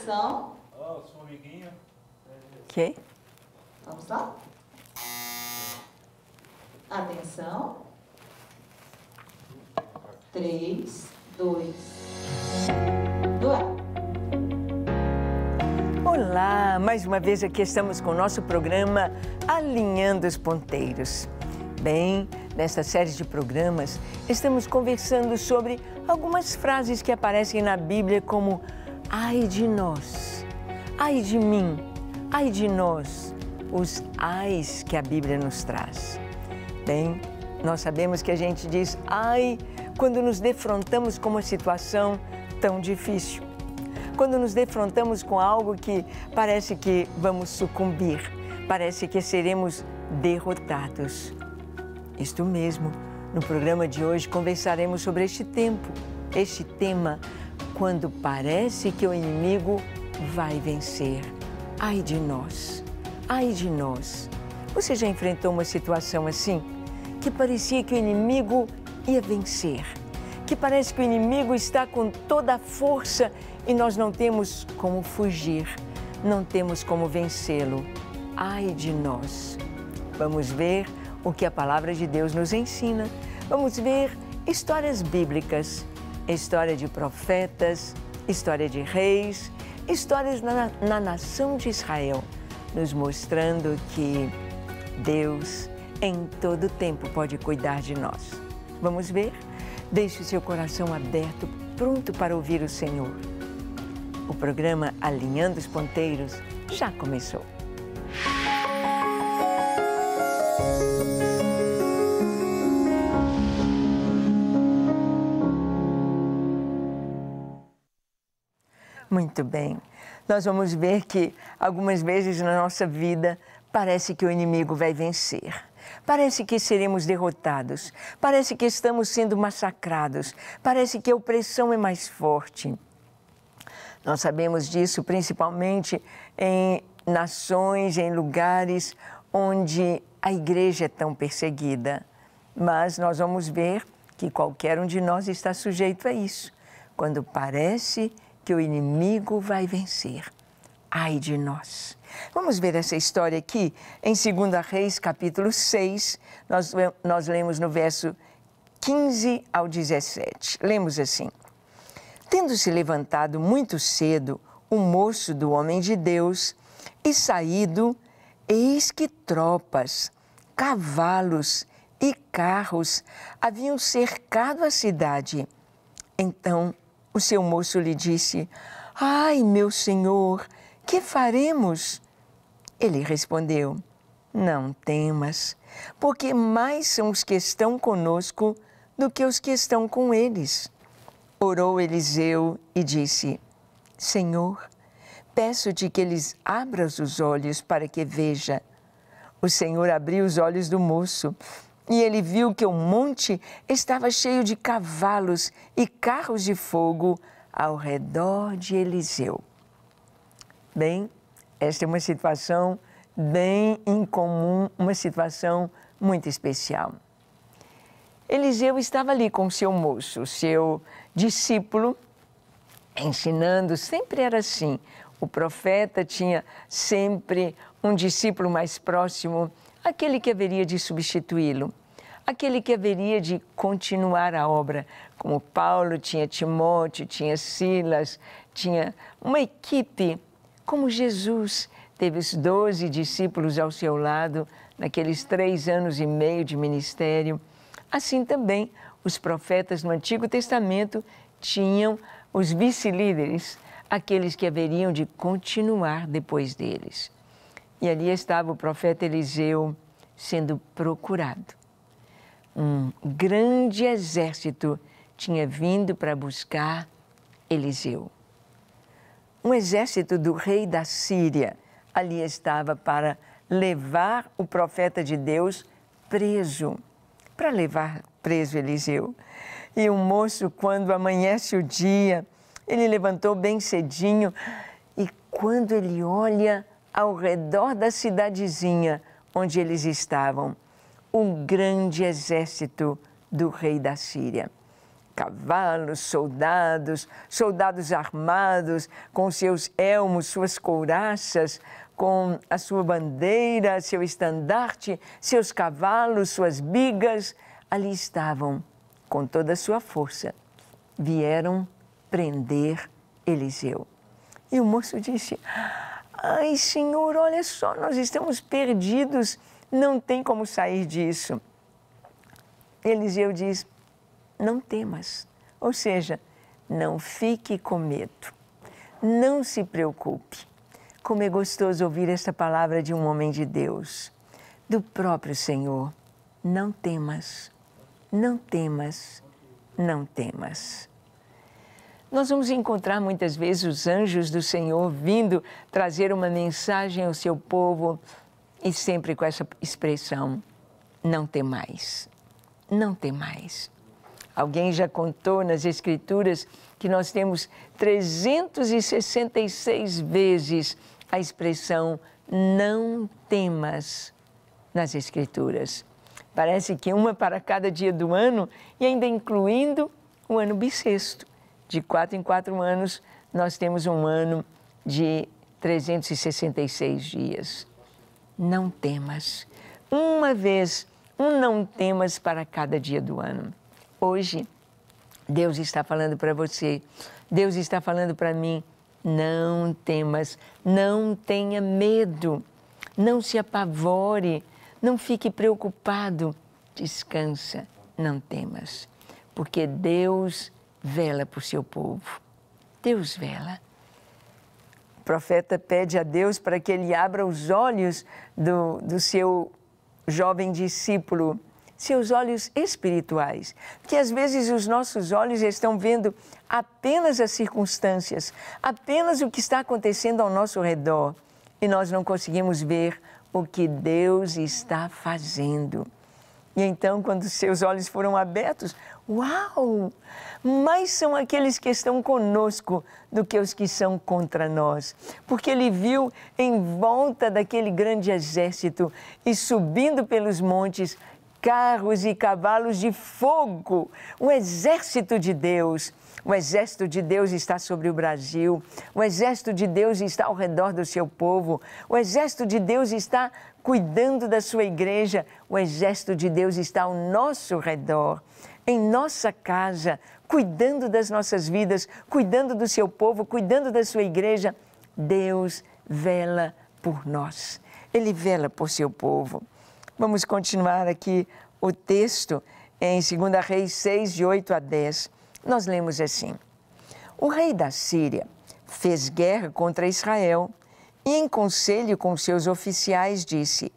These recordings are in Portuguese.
Atenção. Ó, sua amiguinha. Ok? Vamos lá? Atenção. 3, 2, 1. Olá, mais uma vez aqui estamos com o nosso programa Alinhando os Ponteiros. Bem, nesta série de programas, estamos conversando sobre algumas frases que aparecem na Bíblia como ai de nós, ai de mim, ai de nós, os ais que a Bíblia nos traz. Bem, nós sabemos que a gente diz ai quando nos defrontamos com uma situação tão difícil. Quando nos defrontamos com algo que parece que vamos sucumbir, parece que seremos derrotados. Isto mesmo, no programa de hoje conversaremos sobre este tema, quando parece que o inimigo vai vencer. Ai de nós, ai de nós. Você já enfrentou uma situação assim? Que parecia que o inimigo ia vencer, que parece que o inimigo está com toda a força e nós não temos como fugir, não temos como vencê-lo. Ai de nós! Vamos ver o que a palavra de Deus nos ensina. Vamos ver histórias bíblicas, história de profetas, história de reis, histórias na nação de Israel, nos mostrando que Deus em todo tempo pode cuidar de nós. Vamos ver? Deixe o seu coração aberto, pronto para ouvir o Senhor. O programa Alinhando os Ponteiros já começou. Muito bem. Nós vamos ver que algumas vezes na nossa vida parece que o inimigo vai vencer. Parece que seremos derrotados. Parece que estamos sendo massacrados. Parece que a opressão é mais forte. Nós sabemos disso principalmente em nações, em lugares onde a igreja é tão perseguida. Mas nós vamos ver que qualquer um de nós está sujeito a isso, quando parece que o inimigo vai vencer. Ai de nós! Vamos ver essa história aqui em 2 Reis, capítulo 6. Nós lemos no verso 15 ao 17. Lemos assim. Tendo-se levantado muito cedo o moço do homem de Deus e saído, eis que tropas, cavalos e carros haviam cercado a cidade. Então o seu moço lhe disse, ai, meu senhor, que faremos? Ele respondeu, não temas, porque mais são os que estão conosco do que os que estão com eles. Orou Eliseu e disse, Senhor, peço-te que eles abras os olhos para que veja. O Senhor abriu os olhos do moço e ele viu que o monte estava cheio de cavalos e carros de fogo ao redor de Eliseu. Bem, esta é uma situação bem incomum, uma situação muito especial. Eliseu estava ali com o seu moço, o seu discípulo, ensinando, sempre era assim. O profeta tinha sempre um discípulo mais próximo, aquele que haveria de substituí-lo, aquele que haveria de continuar a obra. Como Paulo tinha Timóteo, tinha Silas, tinha uma equipe. Como Jesus teve os 12 discípulos ao seu lado naqueles 3 anos e meio de ministério, assim também os profetas no Antigo Testamento tinham os vice-líderes, aqueles que haveriam de continuar depois deles. E ali estava o profeta Eliseu sendo procurado. Um grande exército tinha vindo para buscar Eliseu. Um exército do rei da Síria ali estava para levar o profeta de Deus preso, para levar preso Eliseu. E o moço, quando amanhece o dia, ele levantou bem cedinho e quando ele olha ao redor da cidadezinha onde eles estavam, um grande exército do rei da Síria. cavalos, soldados, soldados armados, com seus elmos, suas couraças, com a sua bandeira, seu estandarte, seus cavalos, suas bigas, ali estavam, com toda a sua força, vieram prender Eliseu. E o moço disse: ai, Senhor, olha só, nós estamos perdidos, não tem como sair disso. Eliseu diz: não temas, ou seja, não fique com medo, não se preocupe. Como é gostoso ouvir esta palavra de um homem de Deus, do próprio Senhor. Não temas, não temas, não temas. Nós vamos encontrar muitas vezes os anjos do Senhor vindo trazer uma mensagem ao seu povo e sempre com essa expressão: não temais, não temais. Alguém já contou nas Escrituras que nós temos 366 vezes a expressão não temas nas Escrituras. Parece que uma para cada dia do ano e ainda incluindo o ano bissexto. De 4 em 4 anos, nós temos um ano de 366 dias. Não temas. Uma vez, um não temas para cada dia do ano. Hoje, Deus está falando para você, Deus está falando para mim: não temas, não tenha medo, não se apavore, não fique preocupado, descansa, não temas, porque Deus vela por seu povo, Deus vela. O profeta pede a Deus para que ele abra os olhos do seu jovem discípulo, seus olhos espirituais, porque às vezes os nossos olhos estão vendo apenas as circunstâncias, apenas o que está acontecendo ao nosso redor, e nós não conseguimos ver o que Deus está fazendo. E então, quando seus olhos foram abertos, uau! Mais são aqueles que estão conosco do que os que são contra nós. Porque ele viu em volta daquele grande exército e subindo pelos montes carros e cavalos de fogo, o exército de Deus. O exército de Deus está sobre o Brasil, o exército de Deus está ao redor do seu povo, o exército de Deus está cuidando da sua igreja, o exército de Deus está ao nosso redor, em nossa casa, cuidando das nossas vidas, cuidando do seu povo, cuidando da sua igreja. Deus vela por nós, Ele vela por seu povo. Vamos continuar aqui o texto em 2 Reis 6, de 8 a 10. Nós lemos assim: o rei da Síria fez guerra contra Israel e, em conselho com seus oficiais, disse: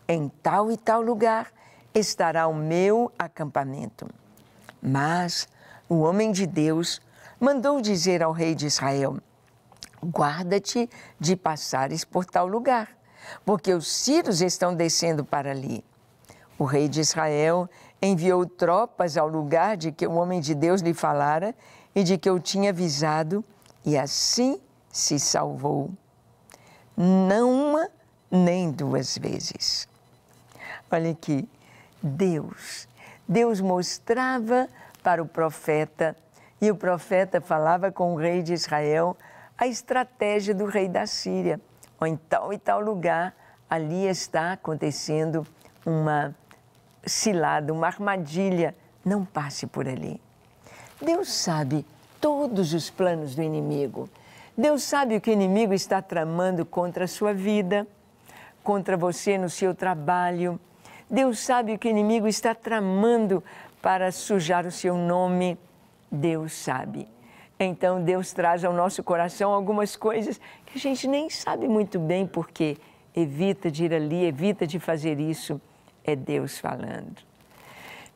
em tal e tal lugar estará o meu acampamento. Mas o homem de Deus mandou dizer ao rei de Israel: guarda-te de passares por tal lugar, porque os sírios estão descendo para ali. O rei de Israel enviou tropas ao lugar de que o homem de Deus lhe falara e de que eu tinha avisado, e assim se salvou. Não uma nem duas vezes. Olha aqui, Deus mostrava para o profeta, e o profeta falava com o rei de Israel a estratégia do rei da Síria. Ou em tal e tal lugar, ali está acontecendo uma cilada, uma armadilha, não passe por ali. Deus sabe todos os planos do inimigo. Deus sabe o que o inimigo está tramando contra a sua vida, contra você no seu trabalho. Deus sabe o que o inimigo está tramando para sujar o seu nome. Deus sabe. Então Deus traz ao nosso coração algumas coisas que a gente nem sabe muito bem porque evita de ir ali, evita de fazer isso. É Deus falando.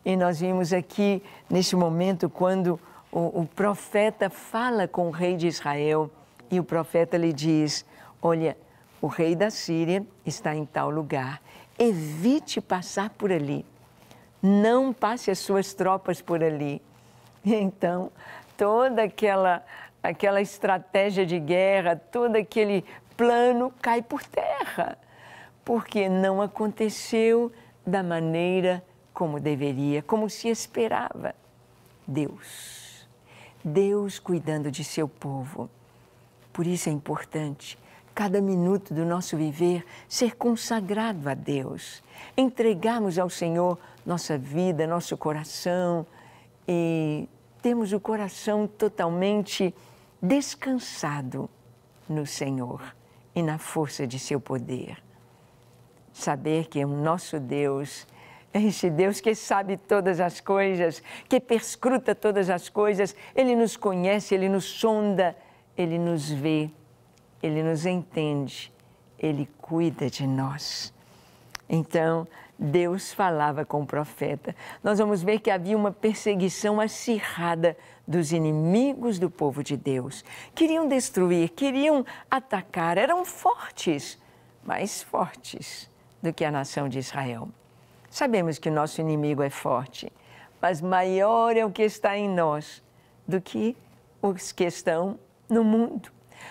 E nós vimos aqui, neste momento, quando o profeta fala com o rei de Israel e o profeta lhe diz: olha, o rei da Síria está em tal lugar, evite passar por ali, não passe as suas tropas por ali. E então, toda aquela estratégia de guerra, todo aquele plano cai por terra, porque não aconteceu da maneira como deveria, como se esperava. Deus. Deus cuidando de seu povo. Por isso é importante, cada minuto do nosso viver, ser consagrado a Deus. Entregarmos ao Senhor nossa vida, nosso coração e termos o coração totalmente descansado no Senhor e na força de seu poder. Saber que o nosso Deus é esse Deus que sabe todas as coisas, que perscruta todas as coisas, Ele nos conhece, Ele nos sonda, Ele nos vê, Ele nos entende, Ele cuida de nós. Então, Deus falava com o profeta. Nós vamos ver que havia uma perseguição acirrada dos inimigos do povo de Deus. Queriam destruir, queriam atacar, eram fortes, mais fortes do que a nação de Israel. Sabemos que o nosso inimigo é forte, mas maior é o que está em nós do que os que estão no mundo.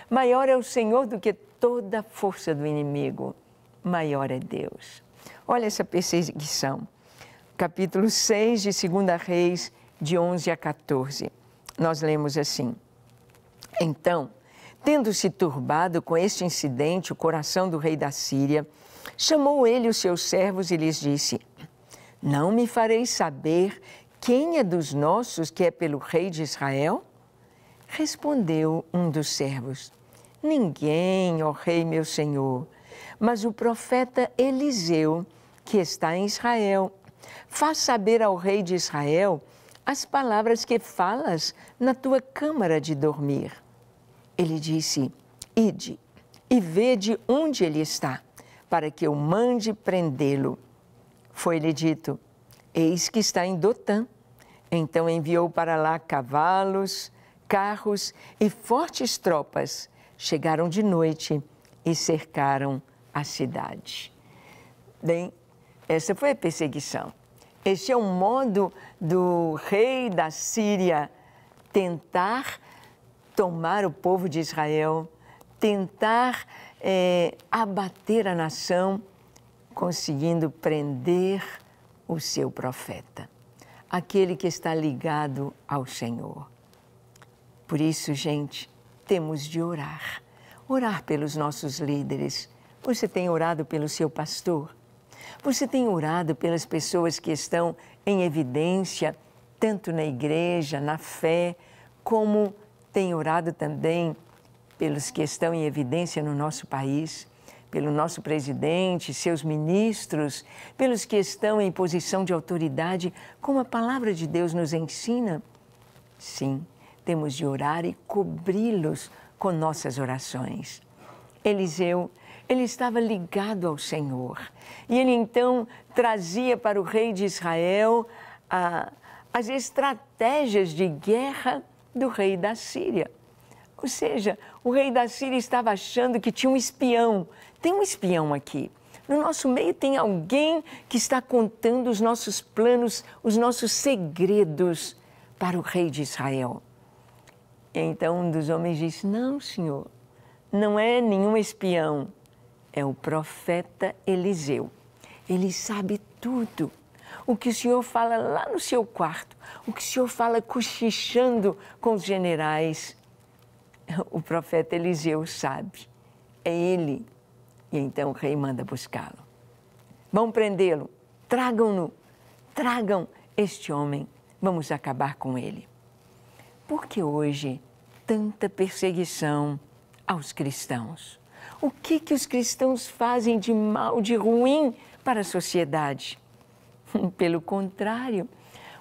Maior é o Senhor do que toda a força do inimigo. Maior é Deus. Olha essa perseguição. Capítulo 6 de 2 Reis, de 11 a 14. Nós lemos assim. Então, tendo-se turbado com este incidente o coração do rei da Síria, chamou ele os seus servos e lhes disse: não me fareis saber quem é dos nossos que é pelo rei de Israel? Respondeu um dos servos: ninguém, ó rei meu senhor, mas o profeta Eliseu, que está em Israel. Faz saber ao rei de Israel as palavras que falas na tua câmara de dormir. Ele disse: ide e vede onde ele está, para que eu mande prendê-lo. Foi-lhe dito: eis que está em Dotã. Então enviou para lá cavalos, carros e fortes tropas. Chegaram de noite e cercaram a cidade. Bem, essa foi a perseguição. Este é um modo do rei da Síria tentar tomar o povo de Israel, tentar abater a nação, conseguindo prender o seu profeta, aquele que está ligado ao Senhor. Por isso, gente, temos de orar. Orar pelos nossos líderes. Você tem orado pelo seu pastor? Você tem orado pelas pessoas que estão em evidência, tanto na igreja, na fé, como tem orado também pelos que estão em evidência no nosso país, pelo nosso presidente, seus ministros, pelos que estão em posição de autoridade, como a palavra de Deus nos ensina? Sim, temos de orar e cobri-los com nossas orações. Eliseu, ele estava ligado ao Senhor e ele então trazia para o rei de Israel as estratégias de guerra do rei da Síria. Ou seja, o rei da Síria estava achando que tinha um espião. Tem um espião aqui. No nosso meio tem alguém que está contando os nossos planos, os nossos segredos para o rei de Israel. Então um dos homens disse: não, senhor, não é nenhum espião, é o profeta Eliseu. Ele sabe tudo. O que o senhor fala lá no seu quarto, o que o senhor fala cochichando com os generais, o profeta Eliseu sabe. É ele. E então o rei manda buscá-lo. Vão prendê-lo, tragam-no, tragam este homem, vamos acabar com ele. Por que hoje tanta perseguição aos cristãos? O que os cristãos fazem de mal, de ruim para a sociedade? Pelo contrário,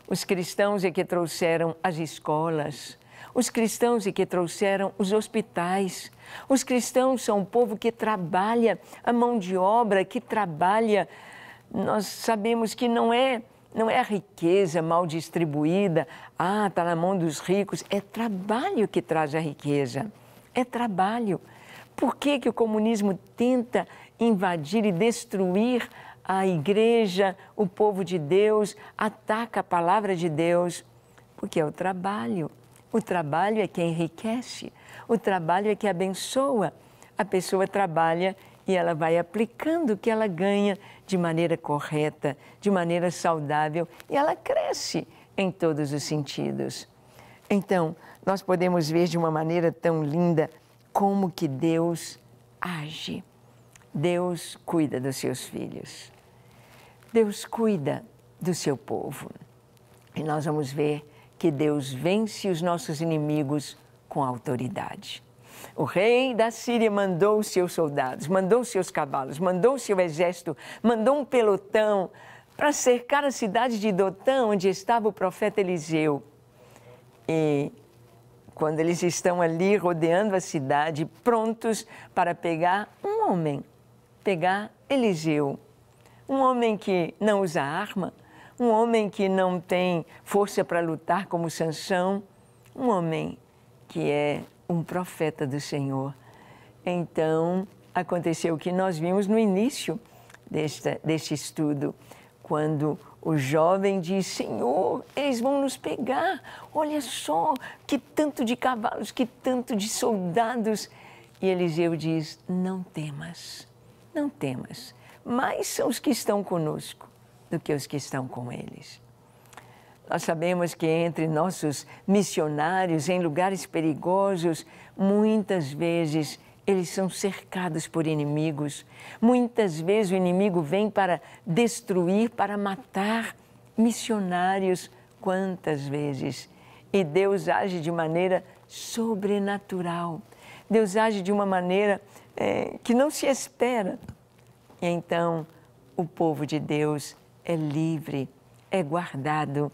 os cristãos é que trouxeram as escolas, os cristãos é que trouxeram os hospitais. Os cristãos são um povo que trabalha, a mão de obra que trabalha. Nós sabemos que não é a riqueza mal distribuída, está na mão dos ricos. É trabalho que traz a riqueza, é trabalho. Por que o comunismo tenta invadir e destruir a igreja, o povo de Deus, ataca a palavra de Deus? Porque é o trabalho. O trabalho é que enriquece, o trabalho é que abençoa. A pessoa trabalha e ela vai aplicando o que ela ganha de maneira correta, de maneira saudável, e ela cresce em todos os sentidos. Então, nós podemos ver de uma maneira tão linda como que Deus age. Deus cuida dos seus filhos. Deus cuida do seu povo. E nós vamos ver que Deus vence os nossos inimigos com autoridade. O rei da Síria mandou os seus soldados, mandou os seus cavalos, mandou o seu exército, mandou um pelotão para cercar a cidade de Dotã, onde estava o profeta Eliseu. E quando eles estão ali rodeando a cidade, prontos para pegar um homem, pegar Eliseu, um homem que não usa arma, um homem que não tem força para lutar como Sansão, um homem que é um profeta do Senhor. Então, aconteceu o que nós vimos no início deste estudo, quando o jovem diz: Senhor, eles vão nos pegar, olha só, que tanto de cavalos, que tanto de soldados. E Eliseu diz: não temas, não temas, mais são os que estão conosco do que os que estão com eles. Nós sabemos que entre nossos missionários em lugares perigosos, muitas vezes eles são cercados por inimigos. Muitas vezes o inimigo vem para destruir, para matar missionários. Quantas vezes? E Deus age de maneira sobrenatural. Deus age de uma maneira que não se espera. E então o povo de Deus é livre, é guardado,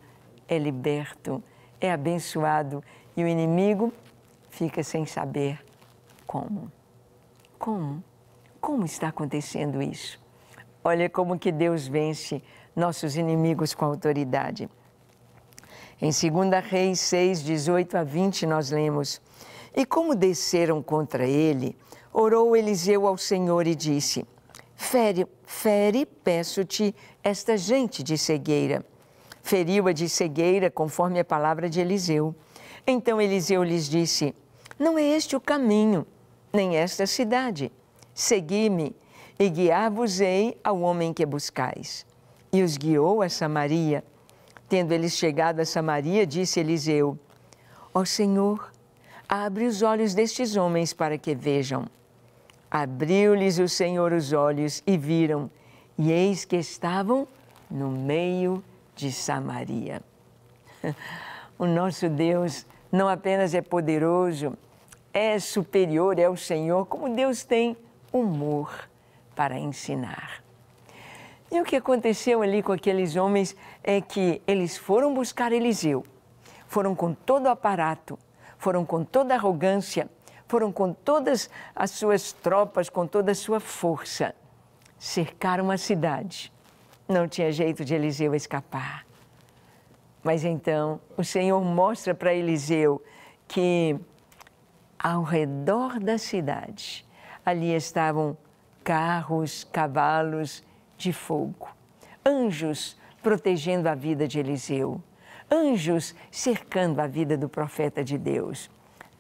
é liberto, é abençoado. E o inimigo fica sem saber como. Como está acontecendo isso? Olha como que Deus vence nossos inimigos com autoridade. Em 2 Reis 6, 18 a 20, nós lemos: E como desceram contra ele, orou Eliseu ao Senhor e disse: Fere, peço-te, esta gente de cegueira. Feriu-a de cegueira, conforme a palavra de Eliseu. Então Eliseu lhes disse: Não é este o caminho, nem esta cidade. Segui-me, e guiar-vos-ei ao homem que buscais. E os guiou a Samaria. Tendo eles chegado a Samaria, disse Eliseu: Ó Senhor, abre os olhos destes homens para que vejam. Abriu-lhes o Senhor os olhos e viram, e eis que estavam no meio de Samaria. O nosso Deus não apenas é poderoso, é superior, é o Senhor, como Deus tem humor para ensinar. E o que aconteceu ali com aqueles homens é que eles foram buscar Eliseu, foram com todo o aparato, foram com toda a arrogância, foram com todas as suas tropas, com toda a sua força, cercaram a cidade. Não tinha jeito de Eliseu escapar. Mas então o Senhor mostra para Eliseu que ao redor da cidade, ali estavam carros, cavalos de fogo, anjos protegendo a vida de Eliseu, anjos cercando a vida do profeta de Deus.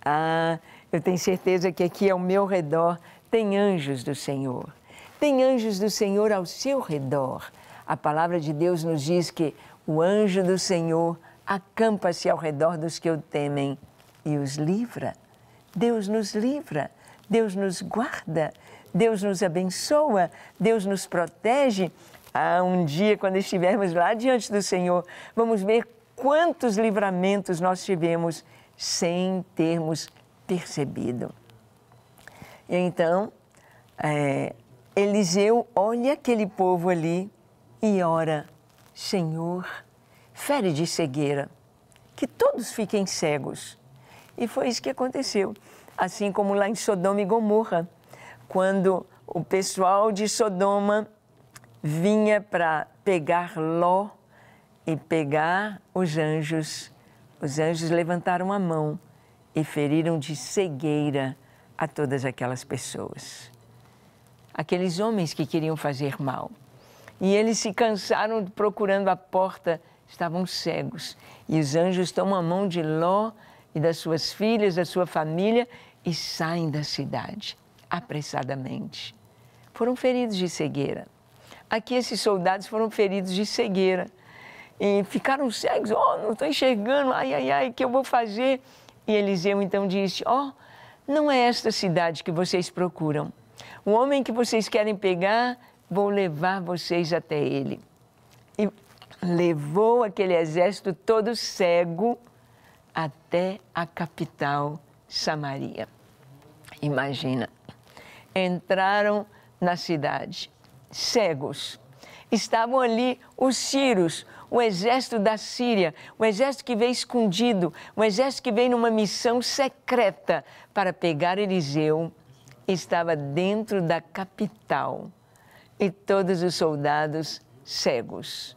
Ah, eu tenho certeza que aqui ao meu redor tem anjos do Senhor. Tem anjos do Senhor ao seu redor. A palavra de Deus nos diz que o anjo do Senhor acampa-se ao redor dos que o temem e os livra. Deus nos livra, Deus nos guarda, Deus nos abençoa, Deus nos protege. Ah, um dia, quando estivermos lá diante do Senhor, vamos ver quantos livramentos nós tivemos sem termos percebido. E então, Eliseu olha aquele povo ali e ora: Senhor, fere de cegueira, que todos fiquem cegos. E foi isso que aconteceu. Assim como lá em Sodoma e Gomorra, quando o pessoal de Sodoma vinha para pegar Ló e pegar os anjos levantaram a mão e feriram de cegueira a todas aquelas pessoas. Aqueles homens que queriam fazer mal. E eles se cansaram procurando a porta, estavam cegos. E os anjos tomam a mão de Ló e das suas filhas, da sua família, e saem da cidade, apressadamente. Foram feridos de cegueira. Aqui esses soldados foram feridos de cegueira. e ficaram cegos. Oh, não estou enxergando, ai, ai, ai, o que eu vou fazer? E Eliseu então disse, oh, não é esta cidade que vocês procuram. O homem que vocês querem pegar, vou levar vocês até ele. E levou aquele exército todo cego até a capital, Samaria. Imagina, entraram na cidade, cegos. Estavam ali os sírios, o exército da Síria, o exército que veio escondido, o exército que veio numa missão secreta para pegar Eliseu, estava dentro da capital. E todos os soldados cegos,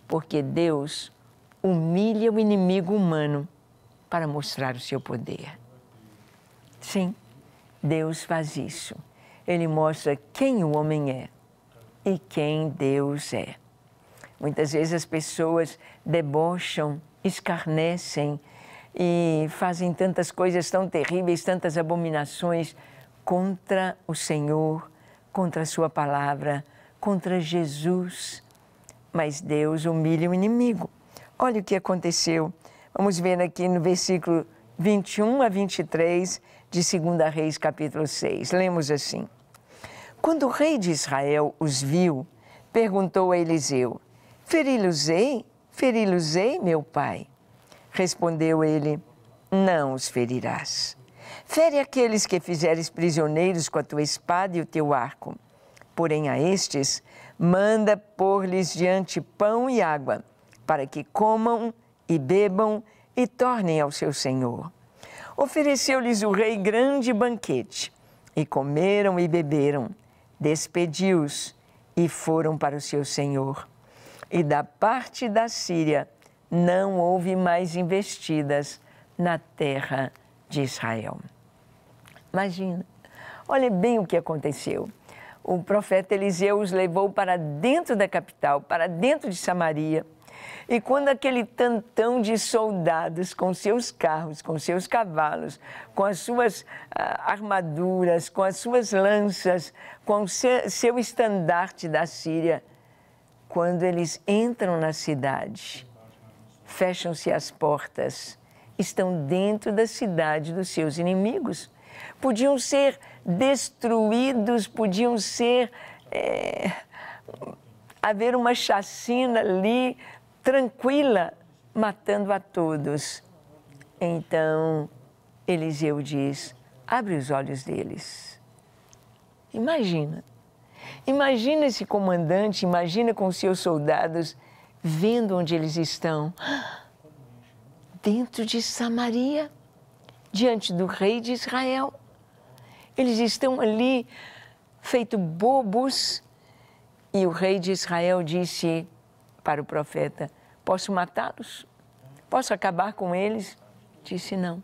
porque Deus humilha o inimigo humano para mostrar o seu poder. Sim, Deus faz isso. Ele mostra quem o homem é e quem Deus é. Muitas vezes as pessoas debocham, escarnecem e fazem tantas coisas tão terríveis, tantas abominações contra o Senhor, contra a sua palavra, contra Jesus. Mas Deus humilha o inimigo. Olha o que aconteceu. Vamos ver aqui no versículo 21 a 23 de 2 Reis, capítulo 6. Lemos assim. Quando o rei de Israel os viu, perguntou a Eliseu, feri-los-ei, meu pai? Respondeu ele, não os ferirás. Fere aqueles que fizeres prisioneiros com a tua espada e o teu arco. Porém a estes, manda pôr-lhes diante pão e água, para que comam e bebam e tornem ao seu senhor. Ofereceu-lhes o rei grande banquete, e comeram e beberam, despediu-os e foram para o seu senhor. E da parte da Síria não houve mais investidas na terra de Israel. Imagina, olha bem o que aconteceu. O profeta Eliseu os levou para dentro da capital, para dentro de Samaria. E quando aquele tantão de soldados com seus carros, com seus cavalos, com as suas armaduras, com as suas lanças, com o seu estandarte da Síria, quando eles entram na cidade, fecham-se as portas, estão dentro da cidade dos seus inimigos. Podiam ser destruídos, podiam ser... haver uma chacina ali, tranquila, matando a todos. Então, Eliseu diz, abre os olhos deles. Imagina esse comandante, imagina com os seus soldados, vendo onde eles estão. Dentro de Samaria, diante do rei de Israel. Eles estão ali, feito bobos. E o rei de Israel disse para o profeta, posso matá-los? Posso acabar com eles? Disse, não.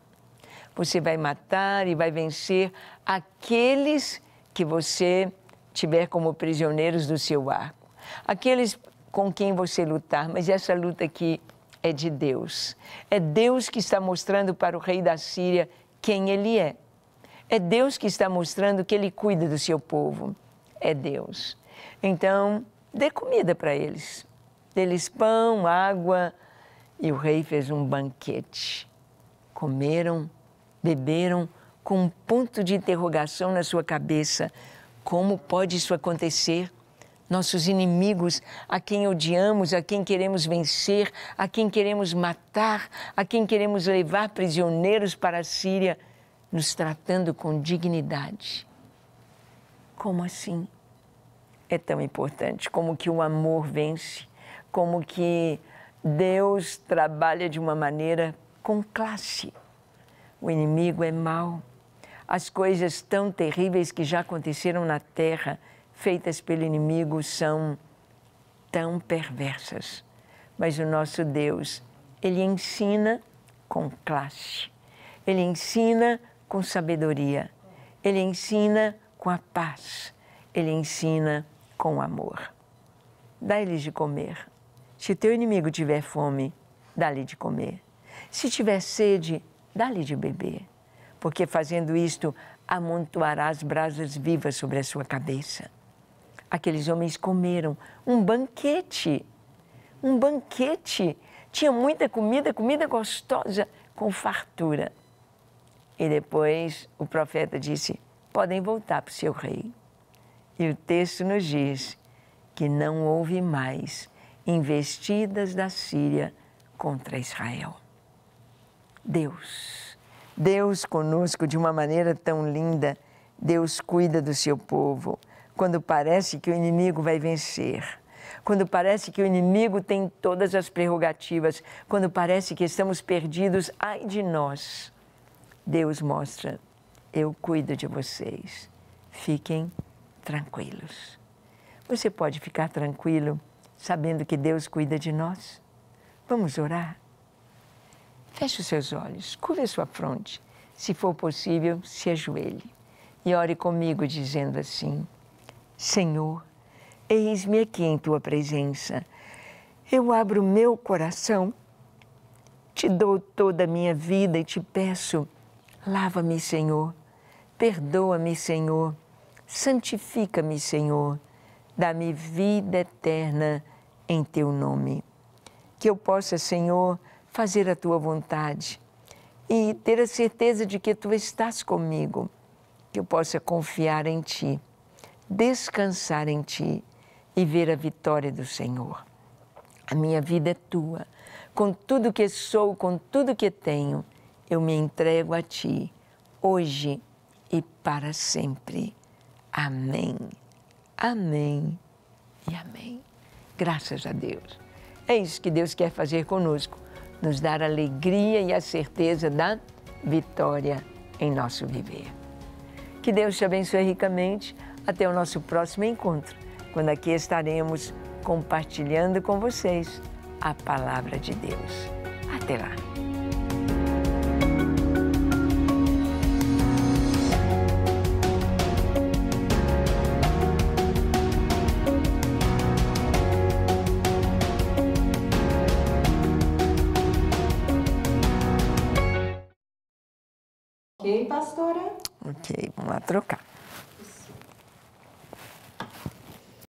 Você vai matar e vai vencer aqueles que você tiver como prisioneiros do seu arco. Aqueles com quem você lutar, mas essa luta aqui é de Deus. É Deus que está mostrando para o rei da Síria quem ele é. É Deus que está mostrando que ele cuida do seu povo. É Deus. Então, dê comida para eles. Dê-lhes pão, água. E o rei fez um banquete. Comeram, beberam, com um ponto de interrogação na sua cabeça. Como pode isso acontecer? Nossos inimigos, a quem odiamos, a quem queremos vencer, a quem queremos matar, a quem queremos levar prisioneiros para a Síria, nos tratando com dignidade. Como assim? É tão importante, como que o amor vence, como que Deus trabalha de uma maneira com classe. O inimigo é mau. As coisas tão terríveis que já aconteceram na terra, feitas pelo inimigo, são tão perversas. Mas o nosso Deus, Ele ensina com classe. Ele ensina com sabedoria. Ele ensina com a paz. Ele ensina com amor. Dá-lhes de comer. Se teu inimigo tiver fome, dá-lhe de comer. Se tiver sede, dá-lhe de beber. Porque fazendo isto, amontoarás brasas vivas sobre a sua cabeça. Aqueles homens comeram um banquete um banquete. Tinha muita comida, comida gostosa, com fartura. E depois o profeta disse, podem voltar para o seu rei. E o texto nos diz que não houve mais investidas da Síria contra Israel. Deus conosco de uma maneira tão linda, Deus cuida do seu povo. Quando parece que o inimigo vai vencer, quando parece que o inimigo tem todas as prerrogativas, quando parece que estamos perdidos, ai de nós, Deus mostra, eu cuido de vocês, fiquem tranquilos. Você pode ficar tranquilo sabendo que Deus cuida de nós? Vamos orar? Feche os seus olhos, curve a sua fronte. Se for possível, se ajoelhe e ore comigo dizendo assim, Senhor, eis-me aqui em Tua presença. Eu abro meu coração, te dou toda a minha vida e te peço, lava-me, Senhor, perdoa-me, Senhor, santifica-me, Senhor, dá-me vida eterna em Teu nome. Que eu possa, Senhor, fazer a Tua vontade e ter a certeza de que Tu estás comigo, que eu possa confiar em Ti, descansar em Ti e ver a vitória do Senhor. A minha vida é Tua, com tudo que sou, com tudo que tenho, eu me entrego a Ti, hoje e para sempre. Amém, amém e amém. Graças a Deus. É isso que Deus quer fazer conosco, nos dar a alegria e a certeza da vitória em nosso viver. Que Deus te abençoe ricamente. Até o nosso próximo encontro, quando aqui estaremos compartilhando com vocês a Palavra de Deus. Até lá! Ok, pastora? Ok, vamos lá trocar.